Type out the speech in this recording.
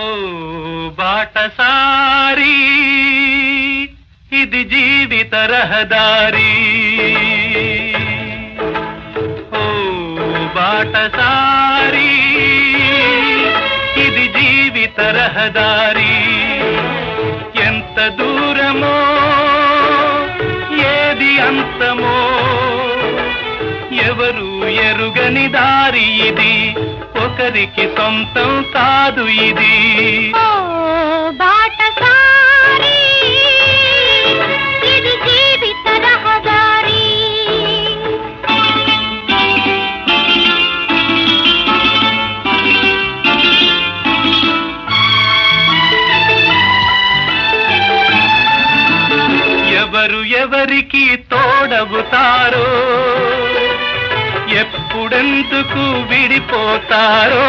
ఓ బాటసారి ఇది జీవిత రహదారి, ఓ బాటసారి ఇది జీవిత రహదారి. ఎంత దూరమో ఏది అంతమో ఎవరు ఎరుగని దారి ఇది, ఒకరికి సొంతం కాదు ఇది. ఓ బాటసారి ఇది జీవిత రహదారి. ఎవరు ఎవరికి తోడవుతారో, ఎప్పుడెందుకు విడిపోతారో